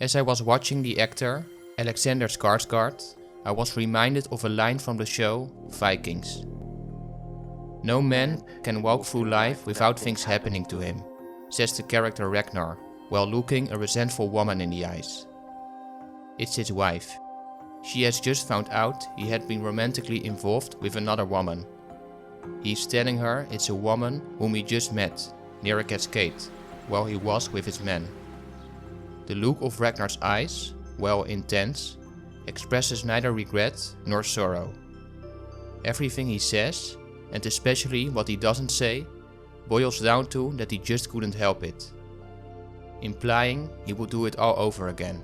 As I was watching the actor, Alexander Skarsgård, I was reminded of a line from the show Vikings. No man can walk through life without things happening to him, says the character Ragnar, while looking a resentful woman in the eyes. It's his wife. She has just found out he had been romantically involved with another woman. He's telling her it's a woman whom he just met, near a cascade, while he was with his men. The look of Ragnar's eyes, while intense, expresses neither regret nor sorrow. Everything he says, and especially what he doesn't say, boils down to that he just couldn't help it, implying he would do it all over again.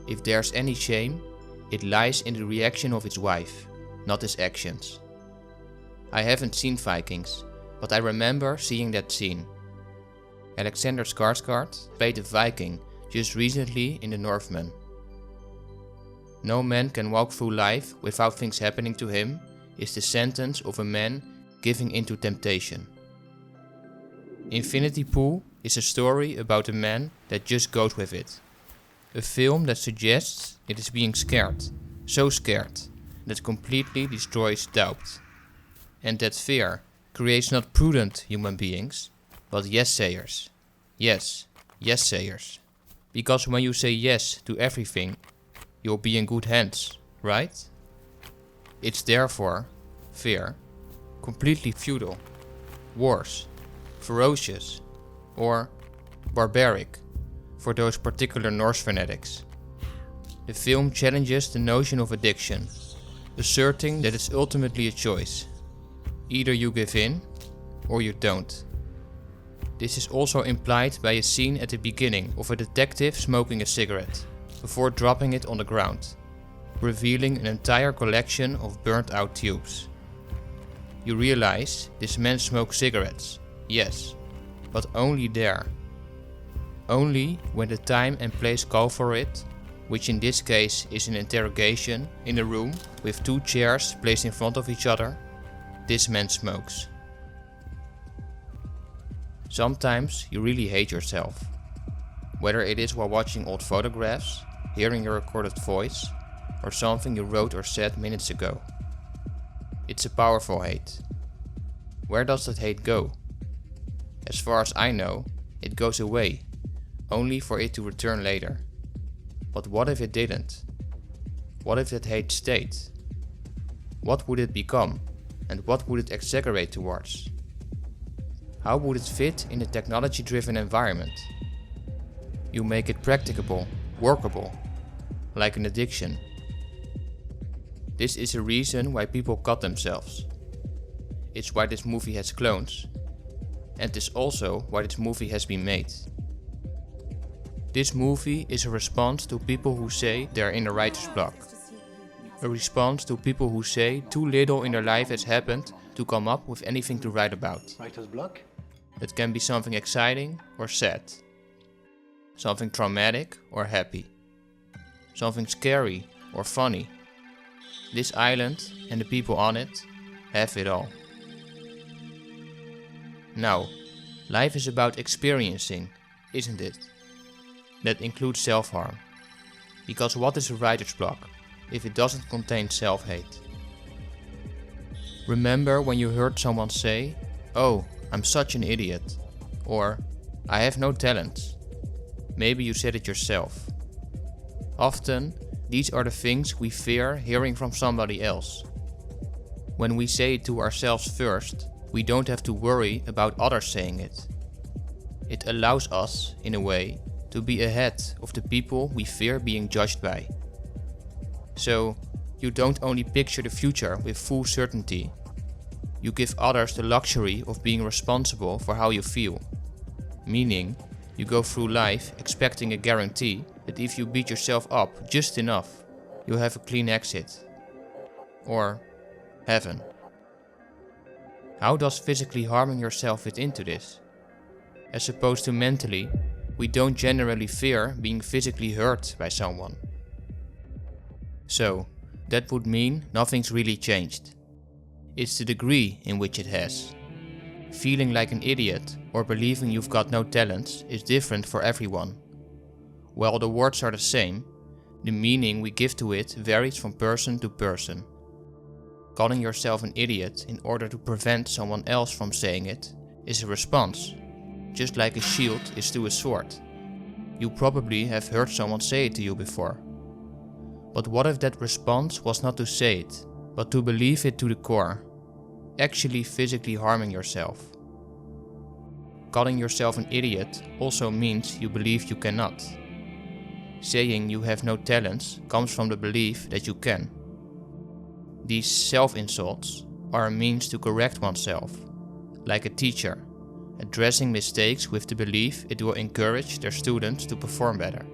If there's any shame, it lies in the reaction of his wife, not his actions. I haven't seen Vikings, but I remember seeing that scene. Alexander Skarsgård played a Viking just recently in The Northman. No man can walk through life without things happening to him is the sentence of a man giving into temptation. Infinity Pool is a story about a man that just goes with it. A film that suggests it is being scared, so scared, that completely destroys doubt. And that fear creates not prudent human beings, but yes-sayers. Yes, yes-sayers. Because when you say yes to everything, you'll be in good hands, right? It's therefore, fear, completely futile, worse, ferocious, or barbaric for those particular Norse fanatics. The film challenges the notion of addiction, asserting that it's ultimately a choice. Either you give in, or you don't. This is also implied by a scene at the beginning of a detective smoking a cigarette, before dropping it on the ground, revealing an entire collection of burnt out tubes. You realize this man smokes cigarettes, yes, but only there. Only when the time and place call for it, which in this case is an interrogation in a room with two chairs placed in front of each other, this man smokes. Sometimes you really hate yourself. Whether it is while watching old photographs, hearing your recorded voice, or something you wrote or said minutes ago. It's a powerful hate. Where does that hate go? As far as I know, it goes away, only for it to return later. But what if it didn't? What if that hate stayed? What would it become, and what would it exaggerate towards? How would it fit in a technology-driven environment? You make it practicable, workable, like an addiction. This is a reason why people cut themselves. It's why this movie has clones, and it's also why this movie has been made. This movie is a response to people who say they are in a writer's block. A response to people who say too little in their life has happened to come up with anything to write about. Writer's block? It can be something exciting or sad. Something traumatic or happy. Something scary or funny. This island and the people on it have it all. Now, life is about experiencing, isn't it? That includes self-harm. Because what is a writer's block if it doesn't contain self-hate? Remember when you heard someone say, "Oh, I'm such an idiot," or "I have no talents." Maybe you said it yourself. Often, these are the things we fear hearing from somebody else. When we say it to ourselves first, we don't have to worry about others saying it. It allows us, in a way, to be ahead of the people we fear being judged by. So, you don't only picture the future with full certainty, you give others the luxury of being responsible for how you feel. Meaning, you go through life expecting a guarantee that if you beat yourself up just enough, you'll have a clean exit. Or heaven. How does physically harming yourself fit into this? As opposed to mentally, we don't generally fear being physically hurt by someone. So, that would mean nothing's really changed. It's the degree in which it has. Feeling like an idiot or believing you've got no talents is different for everyone. While the words are the same, the meaning we give to it varies from person to person. Calling yourself an idiot in order to prevent someone else from saying it is a response, just like a shield is to a sword. You probably have heard someone say it to you before. But what if that response was not to say it, but to believe it to the core, actually physically harming yourself? Calling yourself an idiot also means you believe you cannot. Saying you have no talents comes from the belief that you can. These self-insults are a means to correct oneself, like a teacher addressing mistakes with the belief it will encourage their students to perform better.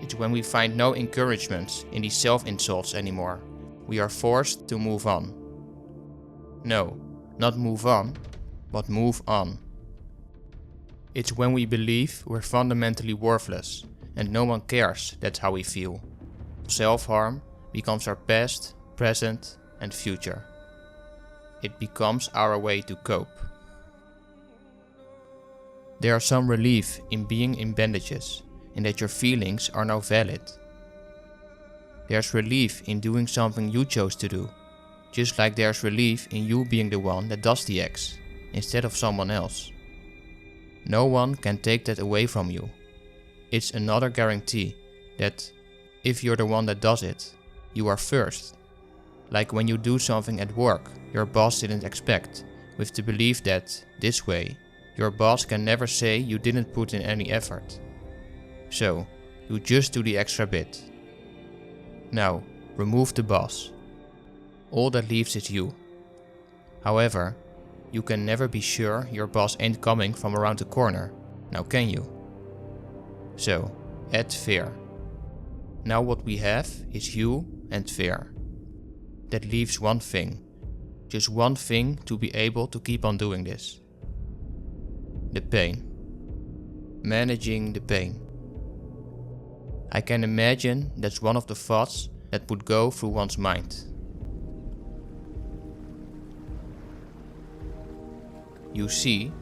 It's when we find no encouragement in these self-insults anymore, we are forced to move on. No, not move on, but move on. It's when we believe we're fundamentally worthless and no one cares that's how we feel. Self-harm becomes our past, present, and future. It becomes our way to cope. There is some relief in being in bandages, in that your feelings are now valid. There's relief in doing something you chose to do, just like there's relief in you being the one that does the acts, instead of someone else. No one can take that away from you. It's another guarantee that if you're the one that does it, you are first. Like when you do something at work your boss didn't expect, with the belief that, this way, your boss can never say you didn't put in any effort. So, you just do the extra bit. Now, remove the boss. All that leaves is you. However, you can never be sure your boss ain't coming from around the corner, now can you? So, add fear. Now what we have is you and fear. That leaves one thing. Just one thing to be able to keep on doing this. The pain. Managing the pain. I can imagine that's one of the thoughts that would go through one's mind. You see,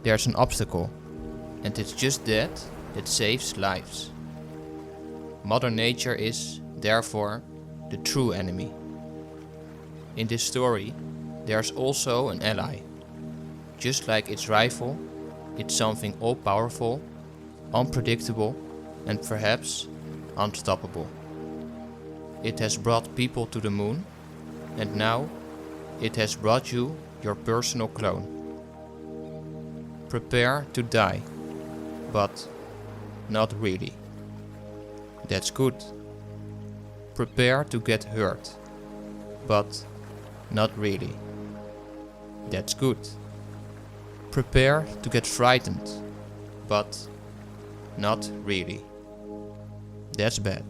there's an obstacle, and it's just that saves lives. Mother Nature is, therefore, the true enemy. In this story, there's also an ally. Just like its rival, it's something all-powerful, unpredictable, and perhaps unstoppable. It has brought people to the moon, and now it has brought you your personal clone. Prepare to die, but not really. That's good. Prepare to get hurt, but not really. That's good. Prepare to get frightened, but not really. That's bad.